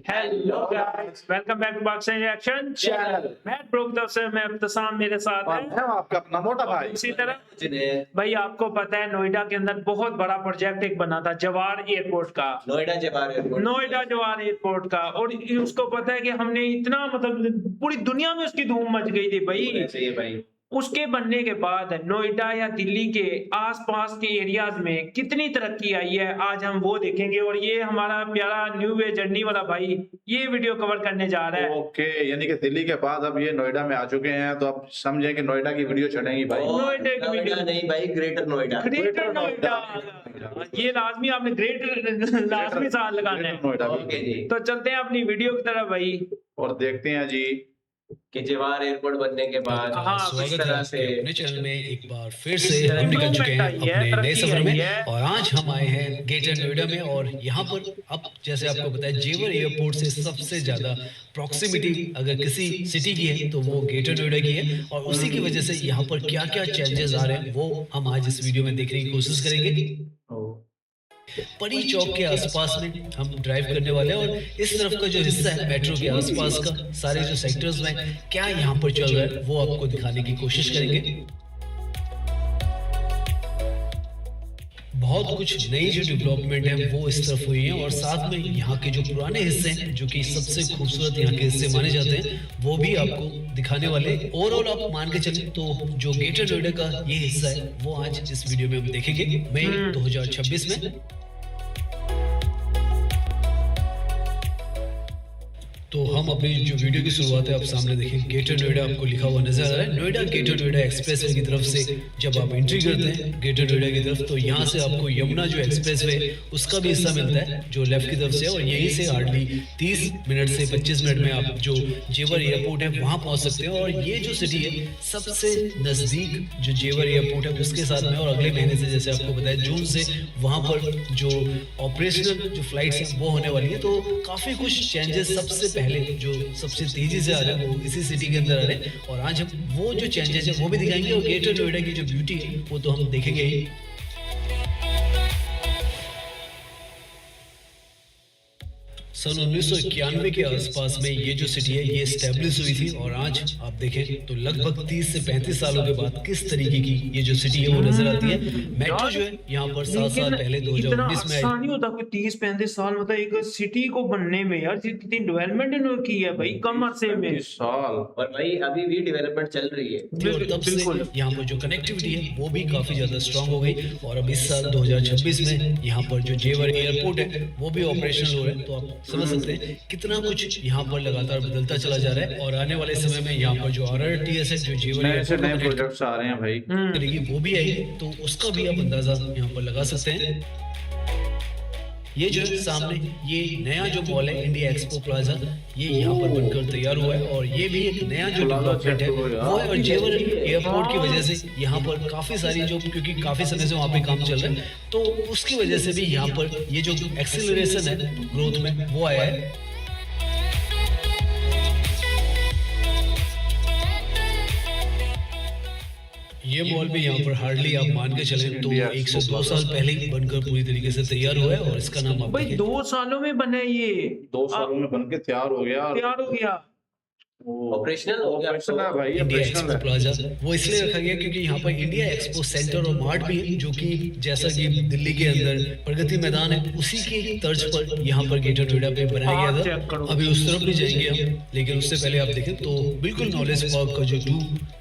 Hello guys, welcome back to Pakistan reaction channel. मैं program से मैं इब्तिसाम, मेरे साथ है आपका अपना मोटा भाई। इसी तरह भाई आपको पता है नोएडा के अंदर बहुत बड़ा प्रोजेक्ट एक बना था जवाहर एयरपोर्ट का, नोएडा जवाहर एयरपोर्ट का। और उसको पता है कि हमने इतना मतलब पूरी दुनिया में उसकी धूम मच गई थी भाई। उसके बनने के बाद नोएडा या दिल्ली के आसपास के एरियाज में कितनी तरक्की आई है, आज हम वो देखेंगे। और ये हमारा प्यारा न्यू वे जर्नी वाला भाई ये वीडियो कवर करने जा रहा है। ओके, यानी कि दिल्ली के बाद अब ये नोएडा में आ चुके हैं, तो अब समझे कि नोएडा की वीडियो चढ़ेगी भाई। नोएडा की वीडियो नहीं भाई, ग्रेटर नोएडा ये लाजमी आपने लाजमी साथ लगाना है। नोएडा तो चलते हैं अपनी वीडियो की तरफ भाई और देखते हैं जी कि जवाहर एयरपोर्ट बनने के बाद स्वागत है आपके अपने चैनल में। एक बार फिर से हम निकल चुके हैं अपने नए सफर में और आज हम आए हैं ग्रेटर नोएडा में। और यहाँ पर अब जैसे आपको पता है जेवर एयरपोर्ट से सबसे ज्यादा प्रॉक्सिमिटी अगर किसी सिटी की है तो वो ग्रेटर नोएडा की है। और उसी की वजह से यहाँ पर क्या क्या चेंजेस आ रहे हैं वो हम आज इस वीडियो में देखने की कोशिश करेंगे। परी चौक के आसपास में हम ड्राइव करने वाले हैं और इस तरफ का जो हिस्सा है मेट्रो के आसपास का सारे जो सेक्टर्स में क्या यहाँ पर चल रहा है वो आपको दिखाने की कोशिश करेंगे। बहुत कुछ नई जो डेवलपमेंट है वो इस तरफ हुई है और साथ में यहाँ के जो पुराने हिस्से हैं जो कि सबसे खूबसूरत यहाँ के हिस्से माने जाते हैं वो भी आपको दिखाने वाले। ओवरऑल आप मान के चलें तो जो ग्रेटर नोएडा का ये हिस्सा है वो आज इस वीडियो में हम देखेंगे मई 2026 में। तो हम अपनी जो वीडियो की शुरुआत है आप सामने देखें, ग्रेटर नोएडा आपको लिखा हुआ नजर आ रहा है। नोएडा ग्रेटर नोएडा एक्सप्रेसवे की तरफ से जब आप एंट्री करते हैं ग्रेटर नोएडा की तरफ तो यहाँ से आपको यमुना जो एक्सप्रेसवे उसका भी हिस्सा मिलता है जो लेफ्ट की तरफ से, और यहीं से हार्डली 30 मिनट से 25 मिनट में आप जो जेवर एयरपोर्ट है वहाँ पहुँच सकते हैं। और ये जो सिटी है सबसे नजदीक जो जेवर एयरपोर्ट है उसके साथ में, और अगले महीने से जैसे आपको बताया जून से वहाँ पर जो ऑपरेशनल जो फ्लाइट्स हैं वो होने वाली है। तो काफी कुछ चेंजेस सबसे पहले जो सबसे तेजी से आ रहे हैं वो इसी सिटी के अंदर आ रहे हैं और आज हम वो जो चेंजेस है वो भी दिखाएंगे और ग्रेटर नोएडा की जो ब्यूटी है वो तो हम देखेंगे ही। सन 1991 के आसपास में ये जो सिटी है ये स्टैब्लिश हुई थी और आज आप देखें तो लगभग 30 से 35 सालों के बाद किस तरीके की ये जो सिटी है वो नजर आती है। मेट्रो जो है यहाँ पर 7 साल पहले 2019 में आसान नहीं होता कोई 30-35 साल मतलब एक सिटी को बनने में यार, कितनी डेवलपमेंट इन्होंने की है भाई कम अरसे में साल। और भाई अभी भी डेवलपमेंट चल रही है और तब से यहाँ पर जो कनेक्टिविटी है वो भी काफी ज्यादा स्ट्रांग हो गई और अब इस साल 2026 में यहाँ पर जो जेवर एयरपोर्ट है वो भी ऑपरेशनल हो रहा है। तो आप समझ सकते हैं कितना कुछ यहाँ पर लगातार बदलता चला जा रहा है और आने वाले समय में यहाँ पर जो RRTS है जो जेवर ऐसे नए प्रोजेक्ट्स आ रहे हैं भाई करेगी वो भी आई तो उसका भी आप अंदाजा यहाँ पर लगा सकते हैं। ये जो सामने ये नया जो मॉल है इंडिया एक्सपो प्लाजा ये यहाँ पर बनकर तैयार हुआ है और ये भी एक नया जो डेवलपमेंट है वो है। और जेवर एयरपोर्ट की वजह से यहाँ पर काफी सारी जो क्योंकि काफी समय से वहाँ पे काम चल रहा है तो उसकी वजह से भी यहाँ पर ये जो एक्सेलरेशन है ग्रोथ में वो आया है। ये मॉल भी यहाँ पर हार्डली आप मान के चले तो 102 साल पहले ही बनकर पूरी तरीके से तैयार हुआ है और इसका नाम आप भाई 2 सालों में बना है ये 2 सालों में बनके तैयार हो गया। ऑपरेशनल हो गया भाई। इंडिया एक्सपो प्लाजा वो इसलिए रखा गया क्योंकि यहाँ पर इंडिया एक्सपो सेंटर और मार्ट भी है जो कि जैसा कि दिल्ली के अंदर प्रगति मैदान है उसी की तर्ज पर यहाँ पर ग्रेटर नोएडा पे बनाया गया था। अभी उस तरफ भी जाएंगे हम, लेकिन उससे पहले आप देखें तो बिल्कुल नॉलेज पार्क का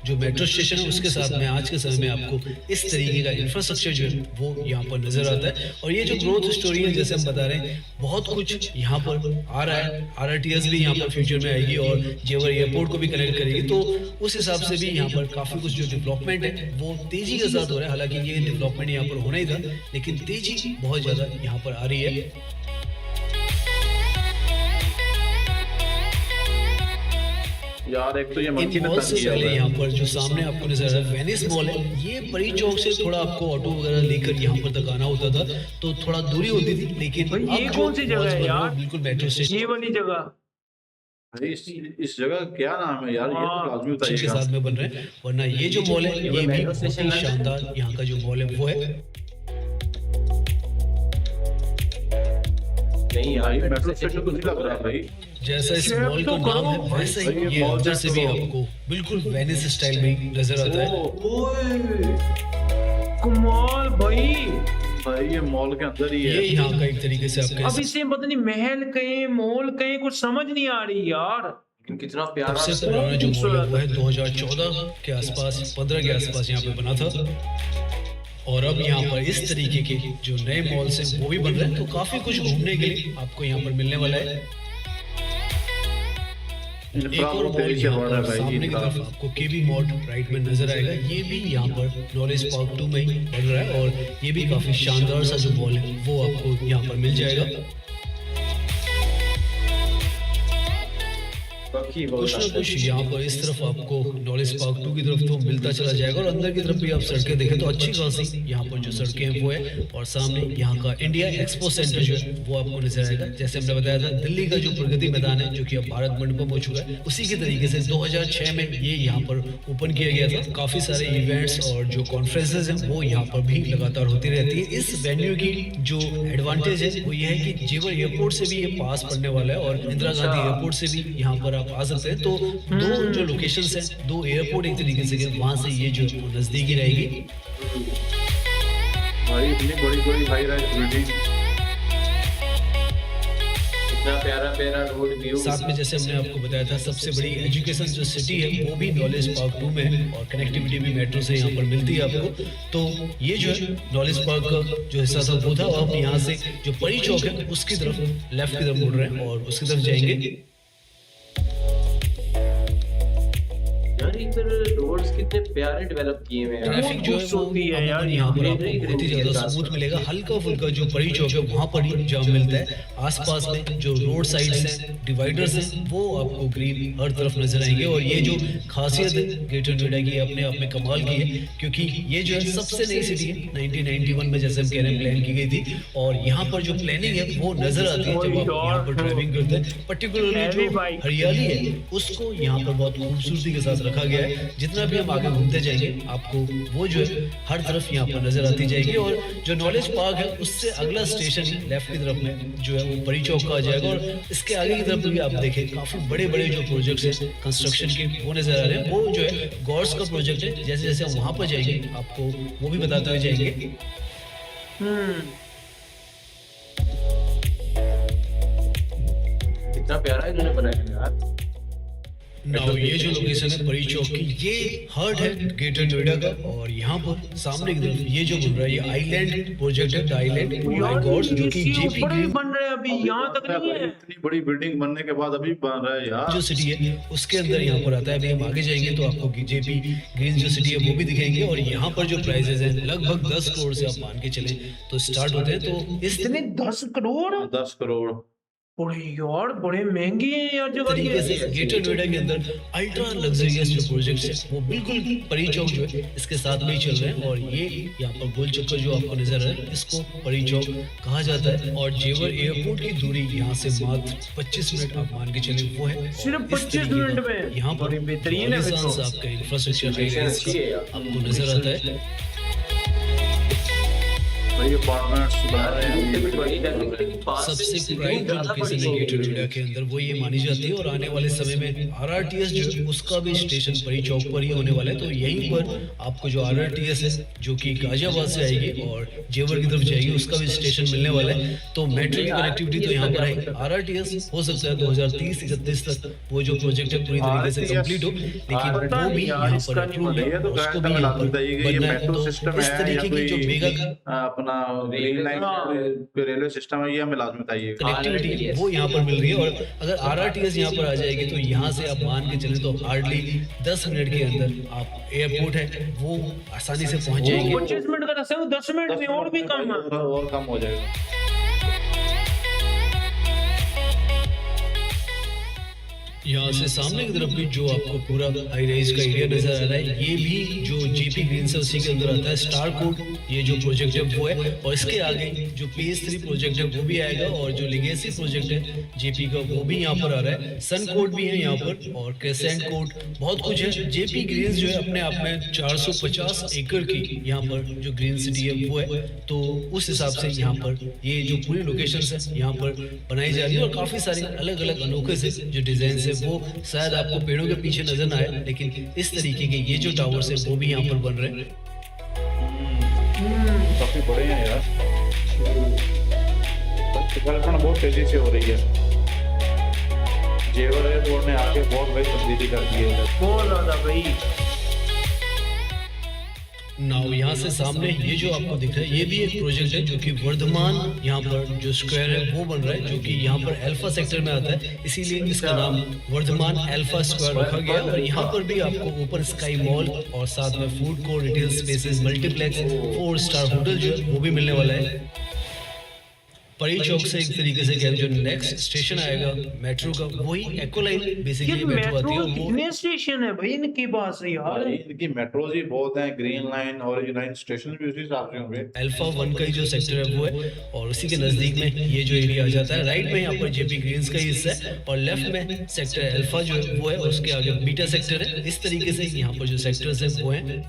जो मेट्रो स्टेशन है उसके साथ में आज के समय में आपको इस तरीके का इंफ्रास्ट्रक्चर जो है वो यहाँ पर नजर आता है। और ये जो ग्रोथ स्टोरी है जैसे हम बता रहे हैं बहुत कुछ यहाँ पर आ रहा है। RRTS भी यहाँ पर फ्यूचर में आएगी और जेवर एयरपोर्ट को भी कनेक्ट करेगी तो उस हिसाब से भी यहाँ पर काफी कुछ जो डेवलपमेंट है वो तेजी के साथ हो रहा है। हालांकि ये डेवलपमेंट यहाँ पर होना ही था लेकिन तेजी बहुत ज्यादा यहाँ पर आ रही है। यार एक तो ये इन मॉल से पहले यहाँ पर जो सामने आपको नजर आ रहा है वेनिस मॉल है ये परी चौक से थोड़ा आपको ऑटो वगैरह लेकर यहाँ पर तक आना होता था तो थोड़ा दूरी होती थी, लेकिन ये कौन सी जगह है यार? बिल्कुल मेट्रो स्टेशन ये वाली जगह इस जगह क्या नाम है यार, ये तो लाजमी के साथ में बन रहे हैं। वरना ये जो मॉल है ये भी बहुत ही शानदार यहाँ का जो मॉल है वो है। नहीं भाई यार मेट्रो स्टेशन तो नहीं लग रहा भाई। जैसा इस शेफ मॉल तो का नाम है करो। वैसे भाई, ही ये ये मॉल अंदर चेक से भी करो। आपको बिल्कुल वेनिस स्टाइल में नजर आता है। कमाल भाई। भाई ये मॉल के अंदर ही ये है। यहाँ का एक तरीके से आप कह अब सकते इसे पता नहीं महल कहीं मॉल कहीं कुछ समझ नहीं आ रही यार। लेकिन कितना हैं। प्यारा सबसे पुराना जो मॉल है वो है 2014 के आसपास 15 के आसपास यहाँ पे बना था। और अब यहाँ पर इस तरीके के जो नए मॉल्स हैं वो भी बन रहे हैं, तो काफी कुछ घूमने के लिए आपको यहाँ पर मिलने वाला है। एक और मॉल यहाँ पर सामने की तरफ आपको केबी मॉल राइट में नजर आएगा। ये भी यहाँ पर नॉलेज पार्क 2 में ही बन रहा है और ये भी काफी शानदार सा जो मॉल है वो आपको यहाँ पर मिल जाएगा। कुछ ना कुछ यहाँ पर इस तरफ आपको नॉलेज पार्क 2 की तरफ तो मिलता चला जाएगा और अंदर की तरफ भी आप सड़कें देखें तो अच्छी खासी यहाँ पर जो सड़कें हैं वो है। और सामने यहाँ का इंडिया एक्सपो सेंटर जो है वो आपको नजर आएगा। जैसे हमने बताया था दिल्ली का जो प्रगति मैदान है जो कि अब भारत मंडपम हो चुका है, उसी के तरीके से 2006 में ये यहाँ पर ओपन किया गया था। काफी सारे इवेंट्स और जो कॉन्फ्रेंसेज हैं वो यहाँ पर भी लगातार होती रहती है। इस वेन्यू की जो एडवांटेज है वो ये है कि जेवर एयरपोर्ट से भी ये पास पड़ने वाला है और इंदिरा गांधी एयरपोर्ट से भी यहाँ पर आप आ सकते हैं। तो दो जो लोकेशंस हैं, दो एयरपोर्ट एक तरीके से वहां से ये जो नजदीकी रहेगी। भाई इतनी बड़ी बड़ी हाई राइज बिल्डिंग। कितना प्यारा प्यारा रोड व्यू। साथ में जैसे हमने आपको बताया था सबसे बड़ी एजुकेशन जो सिटी है वो भी नॉलेज पार्क 2 में है और कनेक्टिविटी भी मेट्रो से यहाँ पर मिलती है आपको। तो ये जो है नॉलेज पार्क का जो हिस्सा था वो था। अब यहाँ से जो परी चौक है उसकी तरफ लेफ्ट की तरफ मुड़ रहे हैं और उसकी तरफ जाएंगे। यार इधर रोड्स कितने प्यारे डेवलप किए हुए हैं यार। ट्रैफिक जो है वो अमूमन यहाँ पर आपको बहुत ही ज्यादा स्मूथ मिलेगा। हल्का फुल्का जो परी चौक है वहाँ पर ही जाम मिलता है। आसपास में जो रोड साइड्स हैं, डिवाइडर्स हैं, वो आपको ग्रीन हर तरफ नजर आएंगे। और ये जो खासियत है ग्रेटर नोएडा की अपने आप में कमाल की है, क्योंकि ये जो है सबसे नई सिटी है। 1991 में जैसे हम कह रहे हैं प्लान की गई थी और यहाँ पर जो प्लानिंग है वो नजर आती है जब आप यहाँ पर ड्राइविंग करते हैं। पर्टिकुलरली जो हरियाली है उसको यहाँ पर बहुत खूबसूरती के साथ रखा गया है। जितना भी हम आगे घूमते जाएंगे आपको वो जो है हर तरफ यहाँ पर नजर आती जाएगी। और जो नॉलेज पार्क है उससे अगला स्टेशन लेफ्ट की तरफ में जो है वो परी चौक का आ जाएगा। और इसके आगे की तरफ भी आप देखें काफी बड़े बड़े जो प्रोजेक्ट्स हैं कंस्ट्रक्शन के वो नजर आ रहे हैं। वो जो है गॉड्स का प्रोजेक्ट है। जैसे जैसे हम वहां पर जाएंगे आपको वो भी बताते हुए जाएंगे। कितना प्यारा इन्होंने बनाया है यार। नाउ ये जो लोकेशन है परी चौक की, ये हर्ट है ग्रेटर नोएडा का। और यहाँ पर सामने की तरफ ये जो बन रहा है ये आइलैंड प्रोजेक्ट है, आइलैंड माय गॉड्स, जो कि जेपी ऊपर भी ग्रीन बन रहे हैं अभी यहाँ तक नहीं है। इतनी बड़ी बिल्डिंग बनने के बाद अभी बन रहा है यार। जो सिटी है उसके अंदर यहाँ पर आता है। अभी हम आगे जाएंगे तो आपको जेपी ग्रीन जो सिटी है वो भी दिखाएंगे। और यहाँ पर जो प्राइजेस हैं लगभग 10 करोड़ से आप मान के चले तो स्टार्ट होते हैं। तो इस इतने 10 करोड़ 10 करोड़ बड़े यार, बड़े महंगे हैं यार जगह तरीके से ये। ग्रेटर नोएडा के अंदर अल्ट्रा लग्जरियस जो प्रोजेक्ट्स है वो बिल्कुल परी चौक जो है इसके साथ में ही चल रहे हैं। और ये यहाँ पर गोल चक्कर जो आपको नजर आ रहा है इसको परी चौक कहा जाता है। और जेवर एयरपोर्ट की दूरी यहाँ से मात्र 25 मिनट आप मान के चले वो है। सिर्फ इस 25 तरीके मिनट का में यहाँ पर बड़ी बेहतरीन है फिर तो। आपका इंफ्रास्ट्रक्चर आपको नजर आता है। भाई अपार्टमेंट्स बना रहे हैं। सबसे प्राइम जो लोकेशन है ग्रेटर नोएडा के अंदर वो ये मानी जाती है। और आने वाले समय में आरआरटीएस जो है उसका भी स्टेशन परी चौक पर ही होने वाला है। तो यहीं पर आपको जो आरआरटीएस है जो कि गाजियाबाद से आएगी और जेवर की तरफ जाएगी उसका भी स्टेशन मिलने वाला है। तो मेट्रो की कनेक्टिविटी तो यहाँ पर है। आरआरटीएस हो सकता है 2030-31 तक वो जो प्रोजेक्ट है पूरी तरीके से कंप्लीट हो, लेकिन वो भी यहाँ पर अप्रूव्ड है, उसको भी यहाँ पर बनना है। तो इस तरीके की जो मेगा अपना रेल लाइन रेलवे सिस्टम है ये हमें लाजमी चाहिए। कनेक्टिविटी वो यहाँ पर मिल रही है। और अगर आरआरटीएस यहाँ पर आ जाएगी तो यहाँ से आप मान के चले तो हार्डली 10 मिनट के अंदर आप एयरपोर्ट है वो आसानी से पहुंच जाएंगे। 25 मिनट का रास्ता है, 10 मिनट में और भी कम है। और कम हो जाएगा। यहाँ से सामने की तरफ भी जो आपको पूरा हाई राइज का एरिया नजर आ रहा है, ये भी जो जेपी ग्रीन से उसी के अंदर आता है। स्टार कोड ये जो प्रोजेक्ट है वो है, और इसके आगे जो PS3 प्रोजेक्ट है वो भी आएगा, और जो लेगेसी प्रोजेक्ट है जेपी का वो भी यहाँ पर आ रहा है। सन कोड भी है यहाँ पर, और क्रेसेंट कोड, बहुत कुछ है। जेपी ग्रीन जो है अपने आप में 450 एकड़ की यहाँ पर जो ग्रीन सिटी है वो है, तो उस हिसाब से यहाँ पर ये जो पूरी लोकेशन है यहाँ पर बनाई जा रही है, और काफी सारे अलग अलग अनोखे से जो डिजाइन है वो शायद आपको पेड़ों के पीछे नजर ना आए, लेकिन इस तरीके के ये जो टावर्स है वो भी यहाँ पर बन रहे हैं। काफी बड़े हैं यार, डेवलपमेंट बहुत तेजी से हो रही है। जेवर एयरपोर्ट ने आके बहुत बड़ी तब्दीली कर दी है, बहुत ज्यादा भाई। नाउ यहाँ से सामने ये जो आपको दिख रहा है ये भी एक प्रोजेक्ट है जो कि वर्धमान यहाँ पर जो स्क्वायर है वो बन रहा है, जो कि यहाँ पर अल्फा सेक्टर में आता है, इसीलिए इसका नाम वर्धमान अल्फा स्क्वायर रखा गया है। और यहाँ पर भी आपको ऊपर स्काई मॉल और साथ में food court, retail spaces, multiplex, 4 star hotel जो है वो भी मिलने वाला है। परी चौक से एक तरीके से कह जो नेक्स्ट स्टेशन आएगा मेट्रो का, वही एको लाइन बेसिकली मेट्रो आती है। वो कितने स्टेशन है भाई इनके पास यार? इनकी मेट्रोज ही बहुत हैं, ग्रीन लाइन और लाइन स्टेशन भी उसी हिसाब से होंगे। अल्फा 1 का ही जो सेक्टर है वो है, और उसी के नजदीक में ये जो एरिया आ जाता है। राइट में यहाँ पर जेपी ग्रीन्स का हिस्सा है, और लेफ्ट में सेक्टर अल्फा जो है वो है, और उसके आगे बीटा सेक्टर है। इस तरीके से यहाँ पर जो सेक्टर्स है वो है।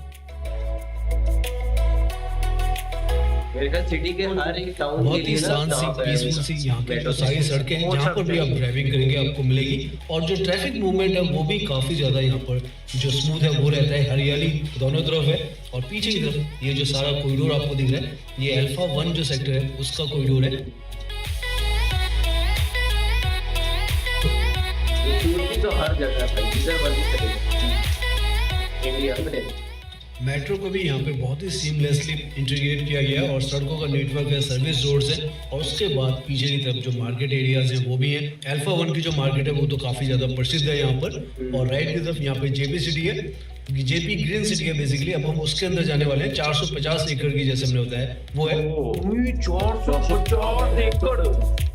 मेरे ख्याल सिटी के हर एक टाउन के बहुत ही लिए ना शांत सी, जहाँ पे पीसफुल सी यहाँ की जो सारी सड़कें हैं बहुत जहाँ पर भी आप ड्राइविंग करेंगे आपको मिलेगी, और जो ट्रैफिक मूवमेंट है वो भी काफी ज्यादा यहाँ पर जो स्मूथ है वो रहता है। हरियाली दोनों तरफ है, और पीछे की तरफ ये जो सारा कॉरिडोर आपको दिख रहा है ये अल्फा 1 जो सेक्टर है उसका कॉरिडोर है। सिक्योरिटी तो हर जगह है, जिधर मर्जी चले इंडिया में। मेट्रो को भी यहाँ पे बहुत ही सीमलेसली इंटीग्रेट किया गया है, और सड़कों का नेटवर्क है, सर्विस रोड्स है, और उसके बाद पीछे की तरफ जो मार्केट एरियाज हैं वो भी हैं। अल्फा 1 की जो मार्केट है वो तो काफी ज्यादा प्रसिद्ध है यहाँ पर, और राइट की तरफ यहाँ पे जेपी सिटी है, जेपी ग्रीन सिटी है बेसिकली। अब हम उसके अंदर जाने वाले हैं। 450 एकड़ की जैसे हमने बताया वो है। 450 एकड़।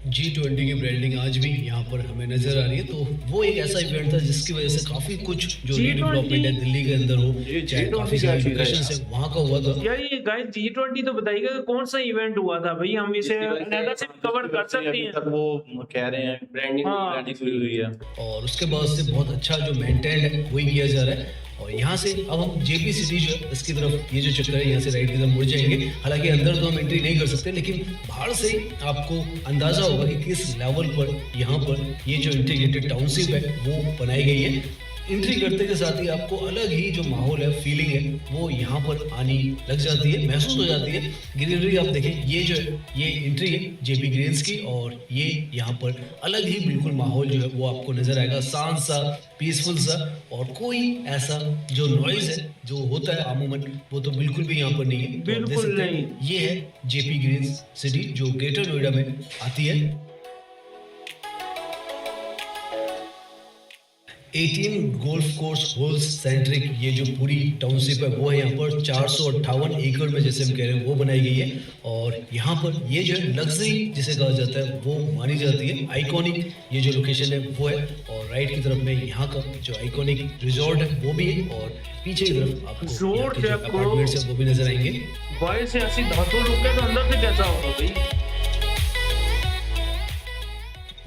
G20 की ब्रांडिंग आज भी यहाँ पर हमें नजर आ रही है, तो वो एक ऐसा इवेंट था जिसकी वजह से काफी कुछ जो रीडेवलपमेंट है दिल्ली के अंदर हो, चाहे काफी सारी लोकेशन से वहाँ का हुआ था। यार ये गाइस G20 तो बताइएगा कि कौन सा इवेंट हुआ था भाई, हम इसे अलग से कवर कर सकते हैं। तक वो कह रहे हैं ब्रांडिंग हुई हुई है, और उसके बाद से बहुत अच्छा जो मेंटेन है वही किया जा रहा है। और यहाँ से अब हम जेपी सिटी जो है इसकी तरफ ये जो चक्कर है यहाँ से राइट की तरफ मुड़ जाएंगे। हालांकि अंदर तो हम एंट्री नहीं कर सकते, लेकिन बाहर से आपको अंदाजा होगा कि किस लेवल पर यहाँ पर ये जो इंटीग्रेटेड टाउनशिप है वो बनाई गई है। एंट्री करते के साथ ही आपको अलग ही जो माहौल है, फीलिंग है, वो यहाँ पर आनी लग जाती है, महसूस हो जाती है। ग्रीनरी आप देखें, ये जो है ये एंट्री है जेपी ग्रीन्स की, और ये यहाँ पर अलग ही बिल्कुल माहौल जो है वो आपको नजर आएगा, शांत सा, पीसफुल सा, और कोई ऐसा जो नॉइज है जो होता है अमूमन वो तो बिल्कुल भी यहाँ पर नहीं है। तो आप देख बिल्कुल सकते हैं, नहीं। ये है जेपी ग्रीन्स सिटी जो ग्रेटर नोएडा में आती है। 18 गोल्फ कोर्स होल्स सेंट्रिक ये जो पूरी टाउनशिप है वो है यहाँ पर 458 एकड़ में जैसे हम कह रहे हैं वो बनाई गई है। और यहाँ पर ये जो है लग्जरी जिसे कहा जाता है वो मानी जाती है। आइकॉनिक ये जो लोकेशन है वो है, और राइट की तरफ में यहाँ का जो आइकॉनिक रिजॉर्ट है वो भी है, और पीछे की तरफ आपको यहाँ के जो अपार्टमेंट्स है वो भी नजर आएंगे। बाहर से ऐसी धातु लुक है तो अंदर से कैसा होगा भाई?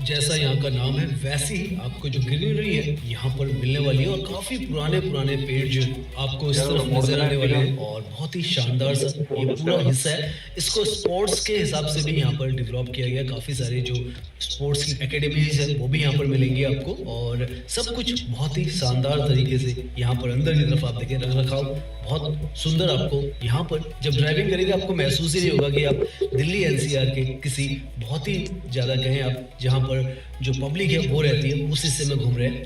जैसा यहाँ का नाम है वैसे ही आपको जो ग्रीनरी है यहाँ पर मिलने वाली है, और काफी पुराने पुराने पेड़ जो आपको इस तरफ नजर आने वाले हैं, और बहुत ही शानदार सा ये पूरा हिस्सा है। इसको स्पोर्ट्स के हिसाब से भी यहाँ पर डेवलप किया गया, काफी सारे जो स्पोर्ट्स की एकेडमीज है वो भी यहाँ पर मिलेंगी आपको, और सब कुछ बहुत ही शानदार तरीके से यहाँ पर अंदर की तरफ आप देखें रख रखाव बहुत सुंदर। आपको यहाँ पर जब ड्राइविंग करेंगे आपको महसूस ही नहीं होगा कि आप दिल्ली NCR के किसी बहुत ही ज्यादा कहें आप जहाँ पर जो पब्लिक है वो रहती है उस हिस्से में घूम रहे हैं।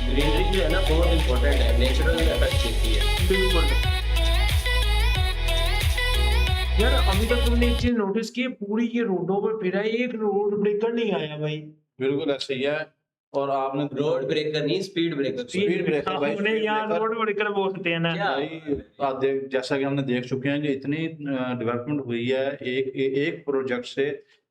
ग्रीनरी जो है ना बहुत इम्पोर्टेंट है, नेचुरल इफेक्ट देती है। बिल्कुल यार, अभी तक तुमने एक चीज नोटिस की, पूरी ये रोडों पर फिरा, एक रोड ब्रेकर नहीं आया भाई। बिल्कुल ऐसे ही है। और आपने रोड ब्रेकर नहीं, स्पीड ब्रेकर। स्पीड ब्रेकर भाई, उन्हें स्पीड यहाँ ब्रेकर। रोड ब्रेकर बोलते हैं ना। क्या? भाई आप देख, जैसा कि हमने देख चुके हैं कि इतनी डेवलपमेंट हुई है एक प्रोजेक्ट से,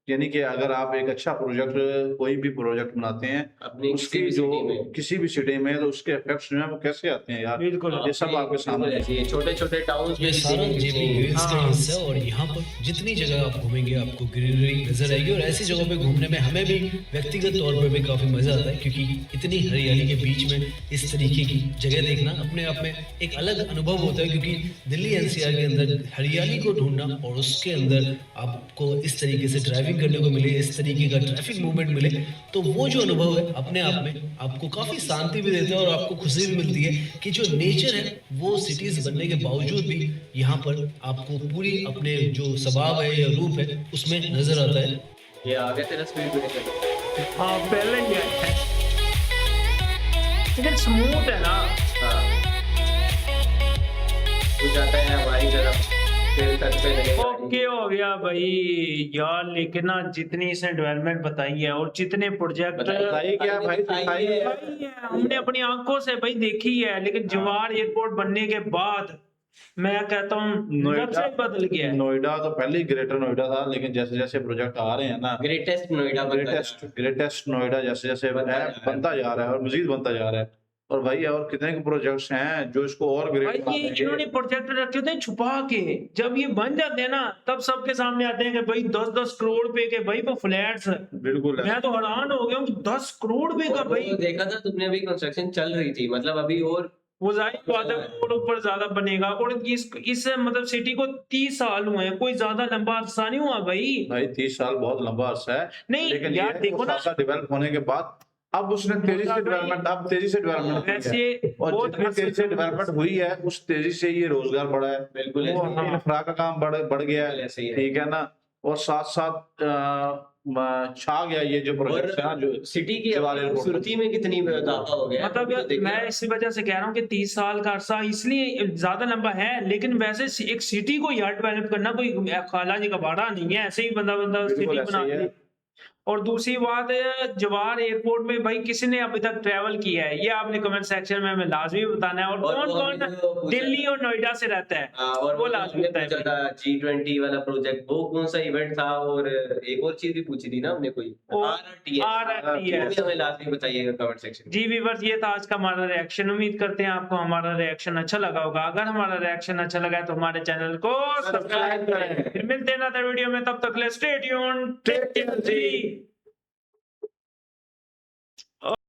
यानी कि अगर आप एक अच्छा प्रोजेक्ट, कोई भी प्रोजेक्ट बनाते हैं अपनी उसकी किसी भी जो city में। किसी भी सिटी में, तो उसके इफेक्ट्स जो है वो कैसे आते हैं यार, बिल्कुल। ये सब आपके सामने है। ये छोटे छोटे टाउन ये सारा जेपी हिल्स का हिस्सा है और यहाँ पर जितनी जगह आप घूमेंगे आपको ग्रीनरी नजर आएगी। और ऐसी जगहों पे घूमने में हमें भी व्यक्तिगत तौर पर भी काफी मजा आता है, क्योंकि इतनी हरियाली के बीच में इस तरीके की जगह देखना अपने आप में एक अलग अनुभव होता है। क्योंकि दिल्ली एनसीआर के अंदर हरियाली को ढूंढना और उसके अंदर आपको इस तरीके से ड्राइविंग करने को मिले, इस तरीके का ट्रैफिक मूवमेंट मिले, तो वो जो अनुभव है अपने आप में आपको काफी शांति भी देता है और आपको खुशी भी मिलती है कि जो नेचर है वो सिटीज बनने के बावजूद भी यहाँ पर आपको पूरी अपने जो स्वभाव है या रूप है उसमें नजर आता है। ये आ गया तेरा स्पीड ब्रेकर। हाँ पहले ही है, लेकिन स्मूथ है ना। हाँ, तू जाता है हमारी तरफ, फिर तक पे लगे ओके हो गया भाई यार। लेकिन ना जितनी इसने डेवलपमेंट बताई है और जितने प्रोजेक्ट बताइए क्या भाई, दिखाइए। हमने अपनी आंखों से भाई देखी है, लेकिन जवाहर एयरपोर्ट बनने के बाद मैं कहता हूँ नक्शा ही बदल गया है। नोएडा तो पहले ही ग्रेटर नोएडा था, लेकिन जैसे जैसे प्रोजेक्ट आ रहे हैं ना, ग्रेटेस्ट नोएडा ग्रेटेस्ट नोएडा जैसे जैसे बनता जा रहा है और मजीद बनता जा रहा है। और भाई और कितने के प्रोजेक्ट्स हैं जो इसको और ग्रेट भाई बना ये देंगे। इन्होंने प्रोजेक्ट रखे होते हैं छुपा के, जब ये बन जाते हैं ना तब सबके सामने आते हैं कि भाई 10-10 करोड़ रुपए के भाई वो फ्लैट्स। बिल्कुल है। मैं तो हैरान हो गया हूँ कि 10 करोड़ रुपए का भाई। देखा था तुमने, अभी कंस्ट्रक्शन चल रही थी, मतलब अभी और वो जाहिर बात है और ऊपर ज्यादा बनेगा। और इस मतलब सिटी को 30 साल हुए हैं, कोई ज्यादा लंबा अरसा नहीं हुआ भाई। भाई 30 साल बहुत लंबा अरसा है, नहीं लेकिन यार देखो ना, डेवलप होने के बाद अब उसने तेजी से डेवलपमेंट वैसे और बहुत जितनी तेजी से डेवलपमेंट हुई है उस तेजी से ये रोजगार बढ़ा है, बिल्कुल वो ऐसे ही है। इंफ्रा का काम बढ़ गया है, ऐसे ही है। ठीक है ना। और साथ साथ छा गया ये जो प्रोजेक्ट है ना, जो सिटी की जवाहर एयरपोर्ट। खूबसूरती में कितनी इजाफा हो गया है। मतलब यार मैं इसी वजह से कह रहा हूँ कि 30 साल का अरसा इसलिए ज्यादा लंबा है, लेकिन वैसे एक सिटी को यार डेवलप करना कोई खाला जी का बाड़ा नहीं है, ऐसे ही बंदा सिटी बिल्कुल ऐसे बना ही है। दे। और दूसरी बात है जवाहर एयरपोर्ट में भाई किसी ने अभी तक ट्रैवल किया है, ये आपने कमेंट सेक्शन में हमें लाजमी बताना है। और और कौन वो कौन हमने जो पूछा- दिल्ली और नोएडा से रहता है और वो वो लाजमी हमने बताएं पूछा था G20 वाला प्रोजेक्ट, वो कौन सा इवेंट था, और एक और चीज भी पूछी थी ना हमने, कोई RRTS, RRTS। वो भी हमें लाजमी बताइएगा कमेंट सेक्शन में। जी व्यूअर्स, ये था आज का हमारा रिएक्शन। उम्मीद करते हैं आपको हमारा रिएक्शन अच्छा लगा होगा। अगर हमारा रिएक्शन अच्छा लगा है तो हमारे चैनल को सब्सक्राइब करें। फिर मिलते हैं अगले वीडियो में, तब तक के लिए स्टे ट्यून्ड, टेक केयर जी।